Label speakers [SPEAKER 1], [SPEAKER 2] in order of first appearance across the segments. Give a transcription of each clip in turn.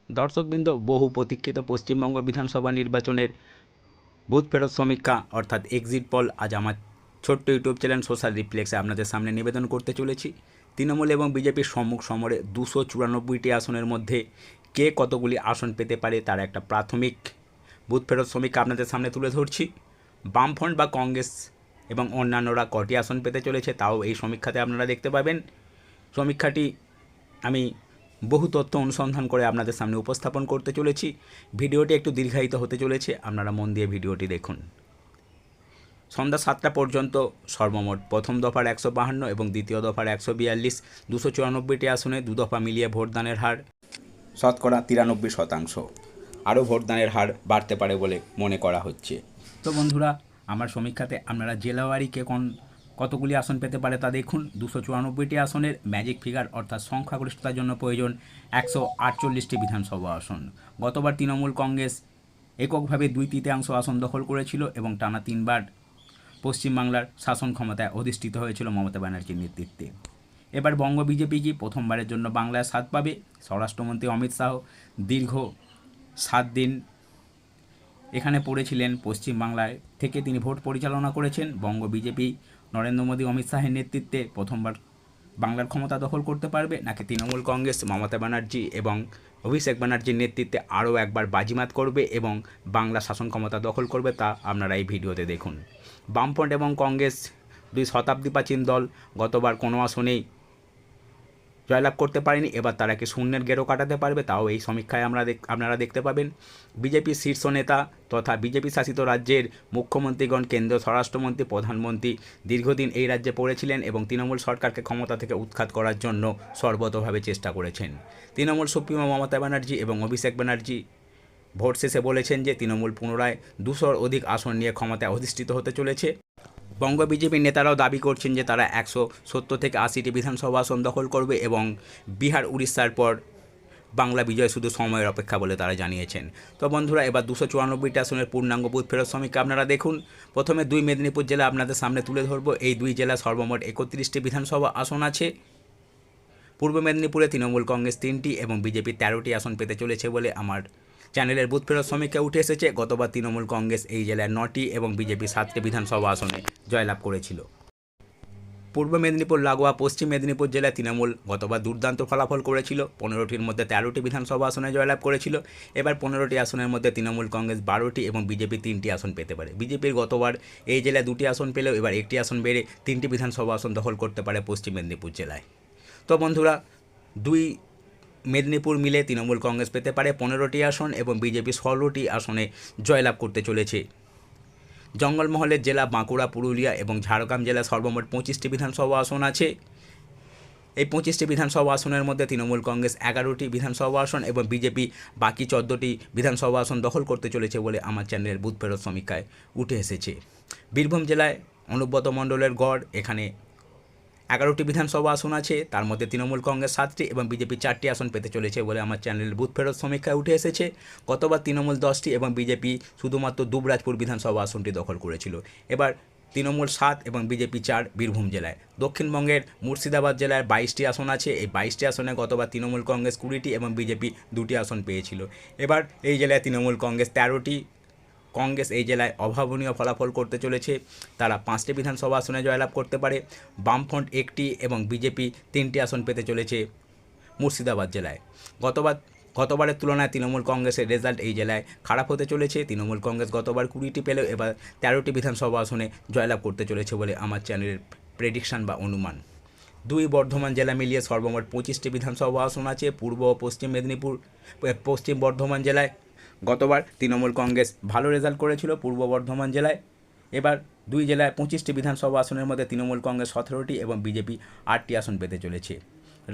[SPEAKER 1] দর্শকবৃন্দ, বহু প্রতীক্ষিত পশ্চিমবঙ্গ বিধানসভা নির্বাচনের বুথ ফেরত সমীক্ষা অর্থাৎ এক্সিট পল আজ আমার ছোট্ট ইউটিউব চ্যানেল সোশ্যাল রিফ্লেক্সে আপনাদের সামনে নিবেদন করতে চলেছি। তৃণমূল এবং বিজেপির সম্মুখ সমরে 294টি আসনের মধ্যে কে কতগুলি আসন পেতে পারে তার একটা প্রাথমিক বুথ ফেরত সমীক্ষা আপনাদের সামনে তুলে ধরছি। বামফ্রন্ট বা কংগ্রেস এবং অন্যান্যরা কটি আসন পেতে চলেছে তাও এই সমীক্ষাতে আপনারা দেখতে পাবেন। সমীক্ষাটি আমি বহু তথ্য অনুসন্ধান করে আপনাদের সামনে উপস্থাপন করতে চলেছি। ভিডিওটি একটু দীর্ঘায়িত হতে চলেছে, আপনারা মন দিয়ে ভিডিওটি দেখুন। সন্ধ্যা 7টা পর্যন্ত সর্বমোট প্রথম দফার 152 এবং দ্বিতীয় দফার 142, 294টি আসনে দু দফা মিলিয়ে ভোটদানের হার শতকরা 93%। আরও ভোটদানের হার বাড়তে পারে বলে মনে করা হচ্ছে। তো বন্ধুরা, আমার সমীক্ষাতে আপনারা জেলাওয়ারি কে কতগুলি আসন পেতে পারে তা দেখুন। 294টি আসনের ম্যাজিক ফিগার অর্থাৎ সংখ্যাগরিষ্ঠতার জন্য প্রয়োজন 148টি বিধানসভা আসন। গতবার তৃণমূল কংগ্রেস এককভাবে 2/3 আসন দখল করেছিল এবং টানা 3বার পশ্চিমবাংলার শাসন ক্ষমতায় অধিষ্ঠিত হয়েছিল মমতা ব্যানার্জির নেতৃত্বে। এবার বঙ্গ বিজেপি কি প্রথমবারের জন্য বাংলায় স্বাদ পাবে? স্বরাষ্ট্রমন্ত্রী অমিত শাহ দীর্ঘ 7 দিন এখানে পড়েছিলেন। পশ্চিমবাংলায় থেকে তিনি ভোট পরিচালনা করেছেন। বঙ্গ বিজেপি নরেন্দ্র মোদী অমিত শাহের নেতৃত্বে প্রথমবার বাংলার ক্ষমতা দখল করতে পারবে, নাকি তৃণমূল কংগ্রেস মমতা ব্যানার্জি এবং অভিষেক ব্যানার্জির নেতৃত্বে আরও একবার বাজিমাত করবে এবং বাংলা শাসন ক্ষমতা দখল করবে, তা আপনারা এই ভিডিওতে দেখুন। বামফ্রন্ট এবং কংগ্রেস দুই শতাব্দী প্রাচীন দল গতবার কোনো আসনেই জয়লাভ করতে পারেনি, এবার তারা কি শূন্যের গেরো কাটাতে পারবে তাও এই সমীক্ষায় আপনারা দেখতে পাবেন। বিজেপির শীর্ষ নেতা তথা বিজেপি শাসিত রাজ্যের মুখ্যমন্ত্রীগণ, কেন্দ্রীয় স্বরাষ্ট্রমন্ত্রী, প্রধানমন্ত্রী দীর্ঘদিন এই রাজ্যে পড়েছিলেন এবং তৃণমূল সরকারকে ক্ষমতা থেকে উৎখাত করার জন্য সর্বতভাবে চেষ্টা করেছেন। তৃণমূল সুপ্রিমো মমতা ব্যানার্জি এবং অভিষেক ব্যানার্জি ভোট শেষে বলেছেন যে তৃণমূল পুনরায় 200-র অধিক আসন নিয়ে ক্ষমতায় অধিষ্ঠিত হতে চলেছে। বঙ্গ বিজেপির নেতারাও দাবি করছেন যে তারা 170 থেকে 80টি বিধানসভা আসন দখল করবে এবং বিহার উড়িষ্যার পর বাংলা বিজয় শুধু সময়ের অপেক্ষা বলে তারা জানিয়েছেন। তো বন্ধুরা, এবার 294টি আসনের পূর্ণাঙ্গ বুথ ফেরত সমীক্ষা আপনারা দেখুন। প্রথমে মেদিনীপুর জেলা আপনাদের সামনে তুলে ধরবো। এই দুই জেলা সর্বমোট 31টি বিধানসভা আসন আছে। পূর্ব মেদিনীপুরে তৃণমূল কংগ্রেস 3টি এবং বিজেপি 13টি আসন পেতে চলেছে বলে আমার চ্যানেলের বুথ ফেরত সমীক্ষা উঠে এসেছে। গতবার তৃণমূল কংগ্রেস এই জেলায় 9টি এবং বিজেপি 7টি বিধানসভা আসনে জয়লাভ করেছিল। পূর্ব মেদিনীপুর লাগোয়া পশ্চিম মেদিনীপুর জেলায় তৃণমূল গতবার দুর্দান্ত ফলাফল করেছিল। 15টির মধ্যে 13টি বিধানসভা আসনে জয়লাভ করেছিল। এবার 15টি আসনের মধ্যে তৃণমূল কংগ্রেস 12টি এবং বিজেপি 3টি আসন পেতে পারে। বিজেপির গতবার এই জেলায় 2টি আসন পেলেও এবার 1টি আসন বেড়ে 3টি বিধানসভা আসন দখল করতে পারে পশ্চিম মেদিনীপুর জেলায়। তো বন্ধুরা, দুই মেদিনীপুর মিলে তৃণমূল কংগ্রেস পেতে পারে 15টি আসন এবং বিজেপি 16টি আসনে জয়লাভ করতে চলেছে। জঙ্গলমহলের জেলা বাঁকুড়া, পুরুলিয়া এবং ঝাড়গ্রাম জেলায় সর্বমোট 25টি বিধানসভা আসন আছে। এই 25টি বিধানসভা আসনের মধ্যে তৃণমূল কংগ্রেস 11টি বিধানসভা আসন এবং বিজেপি বাকি 14টি বিধানসভা আসন দখল করতে চলেছে বলে আমার চ্যানেলের বুথ ফেরত সমীক্ষায় উঠে এসেছে। বীরভূম জেলায় অনুব্রত মণ্ডলের গড়, এখানে 11টি বিধানসভা আসন আছে, তার মধ্যে তৃণমূল কংগ্রেস 7টি এবং বিজেপি 4টি আসন পেতে চলেছে বলে আমার চ্যানেলের বুথ ফেরত সমীক্ষায় উঠে এসেছে। গতবার তৃণমূল 10টি এবং বিজেপি শুধুমাত্র দুবরাজপুর বিধানসভা আসনটি দখল করেছিল। এবার তৃণমূল 7 এবং বিজেপি 4 বীরভূম জেলায়। দক্ষিণবঙ্গের মুর্শিদাবাদ জেলায় 22টি আসন আছে। এই 22টি আসনে গতবার তৃণমূল কংগ্রেস 20টি এবং বিজেপি 2টি আসন পেয়েছিল। এবার এই জেলায় তৃণমূল কংগ্রেস 13টি, কংগ্রেস এই জেলায় অভাবনীয় ফলাফল করতে চলেছে। তারা 5টি বিধানসভা আসনে জয়লাভ করতে পারে। বামফ্রন্ট 1টি এবং বিজেপি 3টি আসন পেতে চলেছে মুর্শিদাবাদ জেলায়। গতবারের তুলনায় তৃণমূল কংগ্রেসের রেজাল্ট এই জেলায় খারাপ হতে চলেছে। তৃণমূল কংগ্রেস গতবার 20টি পেলেও এবার 13টি বিধানসভা আসনে জয়লাভ করতে চলেছে বলে আমার চ্যানেলের প্রেডিকশান বা অনুমান। দুই বর্ধমান জেলা মিলিয়ে সর্বমোট 25টি বিধানসভা আসন আছে। পূর্ব ও পশ্চিম বর্ধমান জেলায় গতবার তৃণমূল কংগ্রেস ভালো রেজাল্ট করেছিল পূর্ব বর্ধমান জেলায়। এবার দুই জেলায় 25টি বিধানসভা আসনের মধ্যে তৃণমূল কংগ্রেস 17টি এবং বিজেপি 8টি আসন পেতে চলেছে।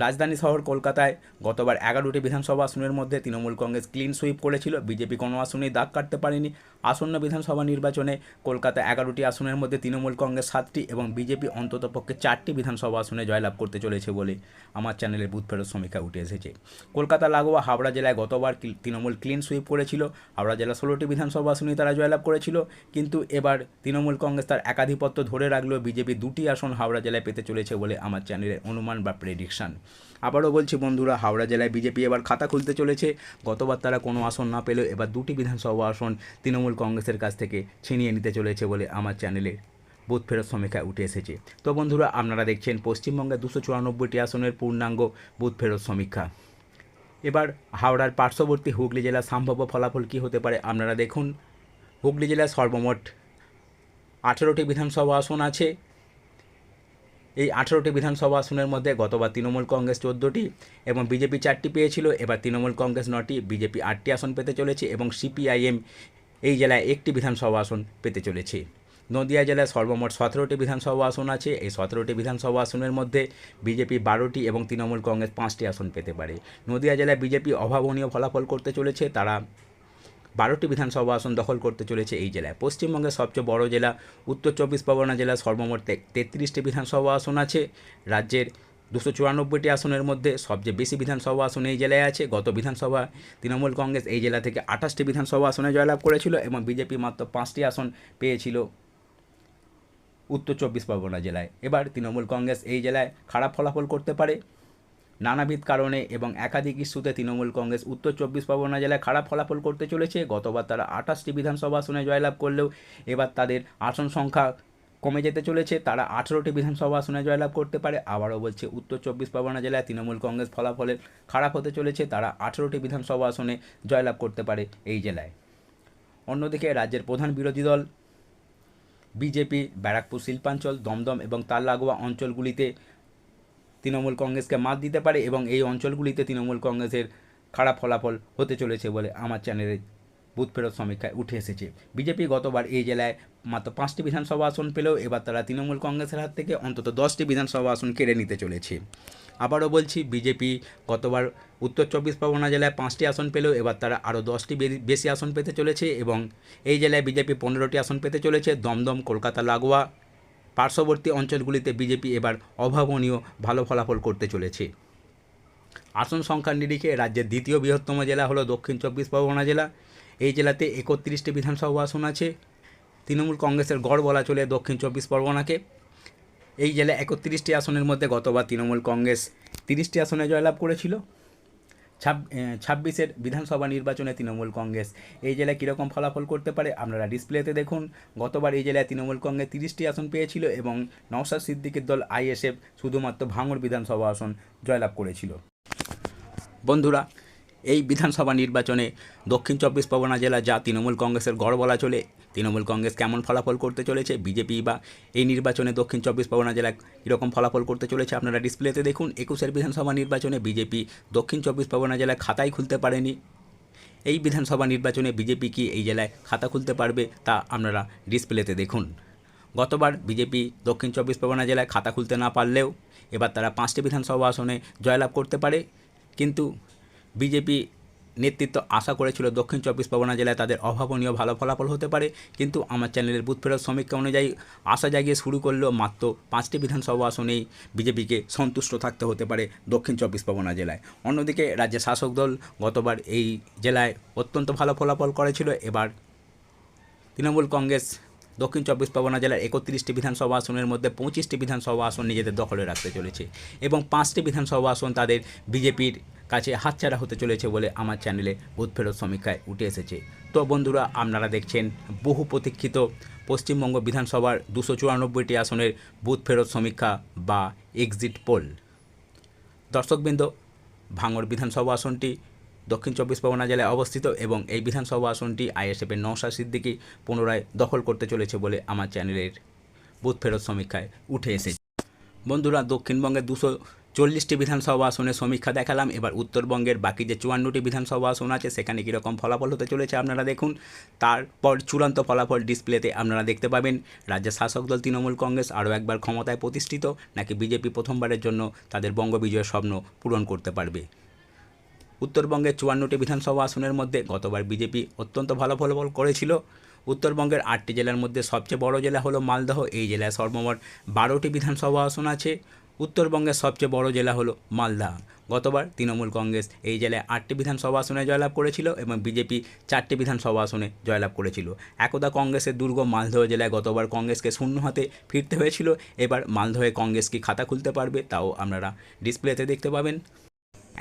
[SPEAKER 1] রাজধানী শহর কলকাতায় গতবার 11টি বিধানসভা আসনের মধ্যে তৃণমূল কংগ্রেস ক্লিন সুইপ করেছিল। বিজেপি কোনো আসনেই দাগ কাটতে পারেনি। আসন্ন বিধানসভা নির্বাচনে কলকাতা 11টি আসনের মধ্যে তৃণমূল কংগ্রেস 7টি এবং বিজেপি অন্ততপক্ষে 4টি বিধানসভা আসনে জয়লাভ করতে চলেছে বলে আমার চ্যানেলের বুথ ফেরত সমীক্ষা উঠে এসেছে। কলকাতা লাগোয়া হাওড়া জেলায় গতবার তৃণমূল ক্লিন সুইপ করেছিল। হাওড়া জেলা 16টি বিধানসভা আসনেই তারা জয়লাভ করেছিল, কিন্তু এবার তৃণমূল কংগ্রেস তার একাধিপত্য ধরে রাখলেও বিজেপি 2টি আসন হাওড়া জেলায় পেতে চলেছে বলে আমার চ্যানেলের অনুমান বা প্রেডিকশান। আবারও বলছি বন্ধুরা, হাওড়া জেলায় বিজেপি এবার খাতা খুলতে চলেছে। গতবার তারা কোনো আসন না পেলেও এবার 2টি বিধানসভা আসন তৃণমূল কংগ্রেসের কাছ থেকে ছিনিয়ে নিতে চলেছে বলে আমার চ্যানেলে বুথ ফেরত সমীক্ষায় উঠে এসেছে। তো বন্ধুরা, আপনারা দেখছেন পশ্চিমবঙ্গের 294টি আসনের পূর্ণাঙ্গ বুথ ফেরত সমীক্ষা। এবার হাওড়ার পার্শ্ববর্তী হুগলি জেলার সম্ভাব্য ফলাফল কী হতে পারে আপনারা দেখুন। হুগলি জেলার সর্বমোট 18টি বিধানসভা আসন আছে। এই 18টি বিধানসভা আসনের মধ্যে গতবার তৃণমূল কংগ্রেস 14টি এবং বিজেপি 4টি পেয়েছিল। এবার তৃণমূল কংগ্রেস 9টি, বিজেপি 8টি আসন পেতে চলেছে এবং সিপিআইএম এই জেলায় 1টি বিধানসভা আসন পেতে চলেছে। নদিয়া জেলায় সর্বমোট 17টি বিধানসভা আসন আছে। এই 17টি বিধানসভা আসনের মধ্যে বিজেপি 12টি এবং তৃণমূল কংগ্রেস 5টি আসন পেতে পারে। নদিয়া জেলায় বিজেপি অভাবনীয় ফলাফল করতে চলেছে, তারা 12টি বিধানসভা আসন দখল করতে চলেছে এই জেলায়। পশ্চিমবঙ্গের সবচেয়ে বড় জেলা উত্তর 24 পরগনা জেলার সর্বমোট 33টি বিধানসভা আসন আছে। রাজ্যের 294টি আসনের মধ্যে সবচেয়ে বেশি বিধানসভা আসন এই জেলায় আছে। গত বিধানসভা তৃণমূল কংগ্রেস এই জেলা থেকে 28টি বিধানসভা আসনে জয়লাভ করেছিল এবং বিজেপি মাত্র 5টি আসন পেয়েছিল উত্তর 24 পরগনা জেলায়। এবার তৃণমূল কংগ্রেস এই জেলায় খারাপ ফলাফল করতে পারে নানাবিধ কারণে এবং একাধিক ইস্যুতে। তৃণমূল কংগ্রেস উত্তর 24 পরগনা জেলায় খারাপ ফলাফল করতে চলেছে। গতবার তারা 28টি বিধানসভা আসনে জয়লাভ করলেও এবার তাদের আসন সংখ্যা কমে যেতে চলেছে, তারা 18টি বিধানসভা আসনে জয়লাভ করতে পারে। আবারও বলছে, উত্তর 24 পরগনা জেলায় তৃণমূল কংগ্রেস ফলাফলের খারাপ হতে চলেছে, তারা 18টি বিধানসভা আসনে জয়লাভ করতে পারে এই জেলায়। অন্যদিকে রাজ্যের প্রধান বিরোধী দল বিজেপি ব্যারাকপুর শিল্পাঞ্চল, দমদম এবং তার লাগোয়া অঞ্চলগুলিতে তৃণমূল কংগ্রেসকে মাত দিতে পারে এবং এই অঞ্চলগুলিতে তৃণমূল কংগ্রেসের খারাপ ফলাফল হতে চলেছে বলে আমার চ্যানেলে বুথ ফেরত সমীক্ষায় উঠে এসেছে। বিজেপি গতবার এই জেলায় মাত্র 5টি বিধানসভা আসন পেলেও এবার তারা তৃণমূল কংগ্রেসের হাত থেকে অন্তত 10টি বিধানসভা আসন কেড়ে নিতে চলেছে। আবারও বলছি, বিজেপি গতবার উত্তর 24 পরগনা জেলায় 5টি আসন পেলেও এবার তারা আরও 10টি বেশি আসন পেতে চলেছে এবং এই জেলায় বিজেপি 15টি আসন পেতে চলেছে। দমদম, কলকাতা লাগোয়া পার্শ্ববর্তী অঞ্চলগুলিতে বিজেপি এবার অভাবনীয় ভালো ফলাফল করতে চলেছে। আসন সংখ্যার নিরিখে রাজ্যের দ্বিতীয় বৃহত্তম জেলা হলো দক্ষিণ 24 পরগনা জেলা। এই জেলাতে 31টি বিধানসভা আসন আছে। তৃণমূল কংগ্রেসের গড় বলা চলে দক্ষিণ 24 পরগনাকে। এই জেলায় 31টি আসনের মধ্যে গতবার তৃণমূল কংগ্রেস 30টি আসনে জয়লাভ করেছিল। 26 বিধানসভা নির্বাচনে তৃণমূল কংগ্রেস এই জেলায় কীরকম ফলাফল করতে পারে আপনারা ডিসপ্লেতে দেখুন। গতবার এই জেলায় তৃণমূল কংগ্রেস 30টি আসন পেয়েছিল এবং নওশাদ সিদ্দিকীর দল আইএসএফ শুধুমাত্র ভাঙড় বিধানসভা আসন জয়লাভ করেছিল। বন্ধুরা, এই বিধানসভা নির্বাচনে দক্ষিণ 24 পরগনা জেলা যা তৃণমূল কংগ্রেসের গড় বলা চলে, তৃণমূল কংগ্রেস কেমন ফলাফল করতে চলেছে, বিজেপি বা এই নির্বাচনে দক্ষিণ 24 পরগনা জেলায় কীরকম ফলাফল করতে চলেছে আপনারা ডিসপ্লেতে দেখুন। 21 বিধানসভা নির্বাচনে বিজেপি দক্ষিণ 24 পরগনা জেলায় খাতাই খুলতে পারেনি। এই বিধানসভা নির্বাচনে বিজেপি কি এই জেলায় খাতা খুলতে পারবে তা আপনারা ডিসপ্লেতে দেখুন। গতবার বিজেপি দক্ষিণ 24 পরগনা জেলায় খাতা খুলতে না পারলেও এবার তারা 5টি বিধানসভা আসনে জয়লাভ করতে পারে, কিন্তু বিজেপি নেতৃত্ব আশা করেছিল দক্ষিণ 24 পরগনা জেলায় তাদের অভাবনীয় ভালো ফলাফল হতে পারে, কিন্তু আমার চ্যানেলের বুথ ফেরত সমীক্ষা অনুযায়ী আশা জাগিয়ে শুরু করলেও মাত্র 5টি বিধানসভা আসনেই বিজেপিকে সন্তুষ্ট থাকতে হতে পারে দক্ষিণ 24 পরগনা জেলায়। অন্যদিকে রাজ্যের শাসক দল গতবার এই জেলায় অত্যন্ত ভালো ফলাফল করেছিল। এবার তৃণমূল কংগ্রেস দক্ষিণ 24 পরগনা জেলার 31টি বিধানসভা আসনের মধ্যে 25টি বিধানসভা আসন নিজেদের দখলে রাখতে চলেছে এবং 5টি বিধানসভা আসন তাদের বিজেপির কাছে হাতছাড়া হতে চলেছে বলে আমার চ্যানেলে বুথ ফেরত সমীক্ষায় উঠে এসেছে। তো বন্ধুরা, আপনারা দেখছেন বহু প্রতীক্ষিত পশ্চিমবঙ্গ বিধানসভার 294টি আসনের বুথ ফেরত সমীক্ষা বা এক্সিট পোল। দর্শকবৃন্দ, ভাঙড় বিধানসভা আসনটি দক্ষিণ 24 পরগনা জেলায় অবস্থিত এবং এই বিধানসভা আসনটি আইএসএফের নওশাদ সিদ্দিকী পুনরায় দখল করতে চলেছে বলে আমার চ্যানেলের বুথ ফেরত সমীক্ষায় উঠে এসেছে। বন্ধুরা, দক্ষিণবঙ্গের 240টি বিধানসভা আসনের সমীক্ষা দেখালাম। এবার উত্তরবঙ্গের বাকি যে 54টি বিধানসভা আসন আছে সেখানে কীরকম ফলাফল হতে চলেছে আপনারা দেখুন। তারপর চূড়ান্ত ফলাফল ডিসপ্লেতে আপনারা দেখতে পাবেন। রাজ্যের শাসক দল তৃণমূল কংগ্রেস আরও একবার ক্ষমতায় প্রতিষ্ঠিত, নাকি বিজেপি প্রথমবারের জন্য তাদের বঙ্গবিজয়ের স্বপ্ন পূরণ করতে পারবে। উত্তরবঙ্গের 54টি বিধানসভা আসনের মধ্যে গতবার বিজেপি অত্যন্ত ভালো ফলাফল করেছিল। উত্তরবঙ্গের 8টি জেলার মধ্যে সবচেয়ে বড় জেলা হলো মালদহ। এই জেলায় সর্বমোট 12টি বিধানসভা আসন আছে। উত্তরবঙ্গের সবচেয়ে বড় জেলা হলো মালদা। গতবার তৃণমূল কংগ্রেস এই জেলায় 8টি বিধানসভা আসনে জয়লাভ করেছিল এবং বিজেপি 4টি বিধানসভা আসনে জয়লাভ করেছিল। একদা কংগ্রেসের দুর্গ মালদহ জেলায় গতবার কংগ্রেসকে শূন্য হাতে ফিরতে হয়েছিল। এবার মালদহে কংগ্রেস কি খাতা খুলতে পারবে তাও আপনারা ডিসপ্লেতে দেখতে পাবেন।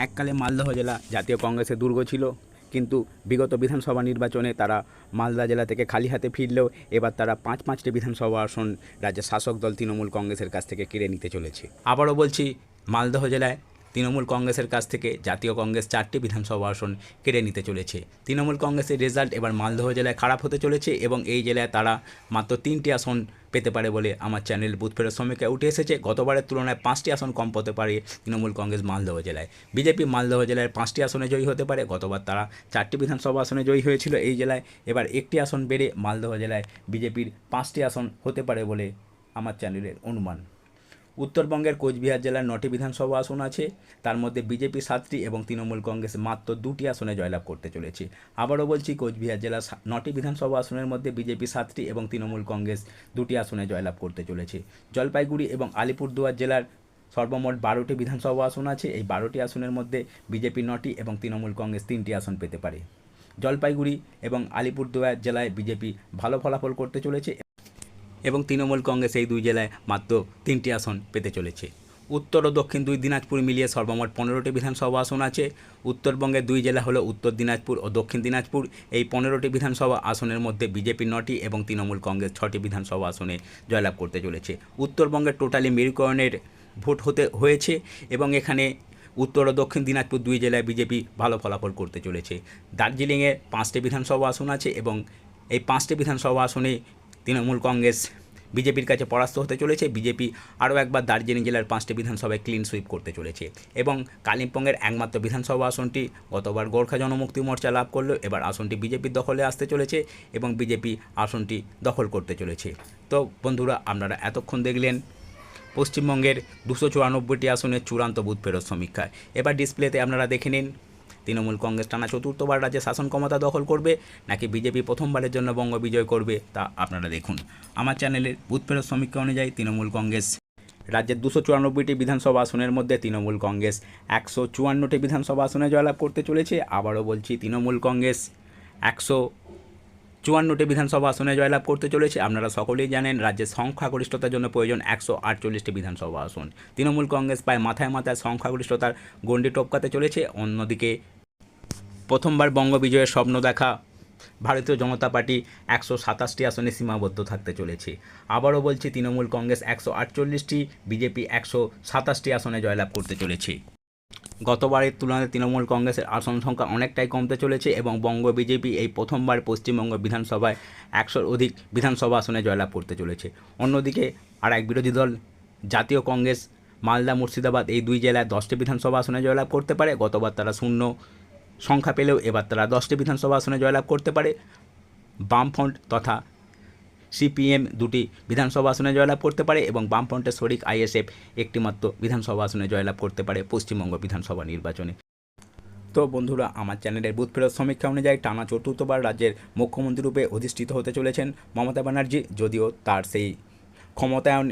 [SPEAKER 1] এককালে মালদহ জেলা জাতীয় কংগ্রেসের দুর্গ ছিল, কিন্তু বিগত বিধানসভা নির্বাচনে তারা মালদা জেলা থেকে খালি হাতে ফিরলেও এবার তারা পাঁচটি বিধানসভা আসন রাজ্যের শাসক দল তৃণমূল কংগ্রেসের কাছ থেকে কেড়ে নিতে চলেছে। আবারও বলছি, মালদহ জেলায় তৃণমূল কংগ্রেসের কাছ থেকে জাতীয় কংগ্রেস 4টি বিধানসভা আসন কেড়ে নিতে চলেছে। তৃণমূল কংগ্রেসের রেজাল্ট এবার মালদহ জেলায় খারাপ হতে চলেছে এবং এই জেলায় তারা মাত্র 3টি আসন পেতে পারে বলে আমার চ্যানেল বুথ ফেরত সমীক্ষা উঠে এসেছে। গতবারের তুলনায় 5টি আসন কম পেতে পারে তৃণমূল কংগ্রেস মালদহ জেলায়। বিজেপি মালদহ জেলায় 5টি আসনে জয়ী হতে পারে। গতবার তারা 4টি বিধানসভা আসনে জয়ী হয়েছিল এই জেলায়। এবার 1টি আসন বেড়ে মালদহ জেলায় বিজেপির 5টি আসন হতে পারে বলে আমার চ্যানেলের অনুমান। উত্তরবঙ্গের কোচবিহার জেলার 9টি বিধানসভা আসন আছে, তার মধ্যে বিজেপি 7টি এবং তৃণমূল কংগ্রেস মাত্র 2টি আসনে জয়লাভ করতে চলেছে। আবারও বলছি, কোচবিহার জেলার 9টি বিধানসভা আসনের মধ্যে বিজেপি 7টি এবং তৃণমূল কংগ্রেস 2টি আসনে জয়লাভ করতে চলেছে। জলপাইগুড়ি এবং আলিপুরদুয়ার জেলার সর্বমোট 12টি বিধানসভা আসন আছে। এই 12টি আসনের মধ্যে বিজেপি 9টি এবং তৃণমূল কংগ্রেস 3টি আসন পেতে পারে। জলপাইগুড়ি এবং আলিপুরদুয়ার জেলায় বিজেপি ভালো ফলাফল করতে চলেছে এবং তৃণমূল কংগ্রেস এই 2 জেলায় মাত্র 3টি আসন পেতে চলেছে। উত্তর ও দক্ষিণ 2 দিনাজপুর মিলিয়ে সর্বমোট 15টি বিধানসভা আসন আছে। উত্তরবঙ্গের 2 জেলা হলো উত্তর দিনাজপুর ও দক্ষিণ দিনাজপুর। এই 15টি বিধানসভা আসনের মধ্যে বিজেপি 9টি এবং তৃণমূল কংগ্রেস 6টি বিধানসভা আসনে জয়লাভ করতে চলেছে। উত্তরবঙ্গের টোটালি মেরুকরণের ভোট হয়েছে এবং এখানে উত্তর ও দক্ষিণ দিনাজপুর 2 জেলায় বিজেপি ভালো ফলাফল করতে চলেছে। দার্জিলিংয়ে 5টি বিধানসভা আসন আছে এবং এই 5টি বিধানসভা আসনে তৃণমূল কংগ্রেস বিজেপির কাছে পরাস্ত হতে চলেছে। বিজেপি আরও একবার দার্জিলিং জেলার 5টি বিধানসভায় ক্লিন সুইপ করতে চলেছে এবং কালিম্পংয়ের একমাত্র বিধানসভা আসনটি গতবার গোর্খা জনমুক্তি মোর্চা লাভ করলো, এবার আসনটি বিজেপির দখলে আসতে চলেছে এবং বিজেপি আসনটি দখল করতে চলেছে। তো বন্ধুরা, আপনারা এতক্ষণ দেখলেন পশ্চিমবঙ্গের 294টি আসনের চূড়ান্ত বুথ ফেরত সমীক্ষা। এবার ডিসপ্লেতে আপনারা দেখে নিন, তৃণমূল কংগ্রেস টানা চতুর্থবার রাজ্যে শাসন ক্ষমতা দখল করবে নাকি বিজেপি প্রথমবারের জন্য বঙ্গ বিজয় করবে তা আপনারা দেখুন। আমার চ্যানেলের বুথ ফেরত সমীক্ষা অনুযায়ী তৃণমূল কংগ্রেস রাজ্যের 294টি বিধানসভা আসনের মধ্যে তৃণমূল কংগ্রেস 154টি বিধানসভা আসনে জয়লাভ করতে চলেছে। আবারও বলছি, তৃণমূল কংগ্রেস 154টি বিধানসভা আসনে জয়লাভ করতে চলেছে। আপনারা সকলেই জানেন রাজ্যের সংখ্যাগরিষ্ঠতার জন্য প্রয়োজন 148টি বিধানসভা আসন। তৃণমূল কংগ্রেস প্রায় মাথায় মাথায় সংখ্যাগরিষ্ঠতার গণ্ডি টপকাতে চলেছে। অন্যদিকে প্রথমবার বঙ্গ বিজয়ের স্বপ্ন দেখা ভারতীয় জনতা পার্টি 127টি আসনে সীমাবদ্ধ থাকতে চলেছে। আবারও বলছি, তৃণমূল কংগ্রেস 148টি, বিজেপি 127টি আসনে জয়লাভ করতে চলেছে। গতবারের তুলনায় তৃণমূল কংগ্রেসের আসন সংখ্যা অনেকটাই কমতে চলেছে এবং বঙ্গ বিজেপি এই প্রথমবার পশ্চিমবঙ্গ বিধানসভায় 100-র অধিক বিধানসভা আসনে জয়লাভ করতে চলেছে। অন্যদিকে আর এক বিরোধী দল জাতীয় কংগ্রেস মালদা মুর্শিদাবাদ এই 2 জেলায় 10টি বিধানসভা আসনে জয়লাভ করতে পারে। গতবার তারা শূন্য সংখ্যা পেলেও এবার তারা 10টি বিধানসভা আসনে জয়লাভ করতে পারে। বামফ্রন্ট তথা সিপিএম 2টি বিধানসভা আসনে জয়লাভ করতে পারে এবং বামফ্রন্টের শরিক আইএসএফ একটি মাত্র বিধানসভা আসনে জয়লাভ করতে পারে পশ্চিমবঙ্গ বিধানসভা নির্বাচনে। তো বন্ধুরা, আমার চ্যানেলের বুথ ফেরত সমীক্ষা অনুযায়ী টানা চতুর্থবার রাজ্যের মুখ্যমন্ত্রী রূপে অধিষ্ঠিত হতে চলেছেন মমতা ব্যানার্জি। যদিও তার সেই ক্ষমতায়ন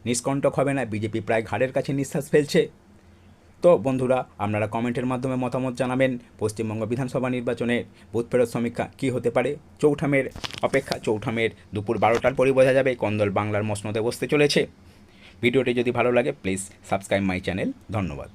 [SPEAKER 1] নিষ্কণ্টক হবে না, বিজেপি প্রায় ঘাড়ের কাছে নিঃশ্বাস ফেলছে। তো বন্ধুরা, আপনারা কমেন্টের মাধ্যমে মতামত জানাবেন পশ্চিমবঙ্গ বিধানসভা নির্বাচনে বুথ ফেরত সমীক্ষা কী হতে পারে। চৌঠামের অপেক্ষা, চৌঠামের দুপুর 12টার পরই বোঝা যাবে কোন দল বাংলার মসনদে বসতে চলেছে। ভিডিওটি যদি ভালো লাগে প্লিজ সাবস্ক্রাইব মাই চ্যানেল। ধন্যবাদ।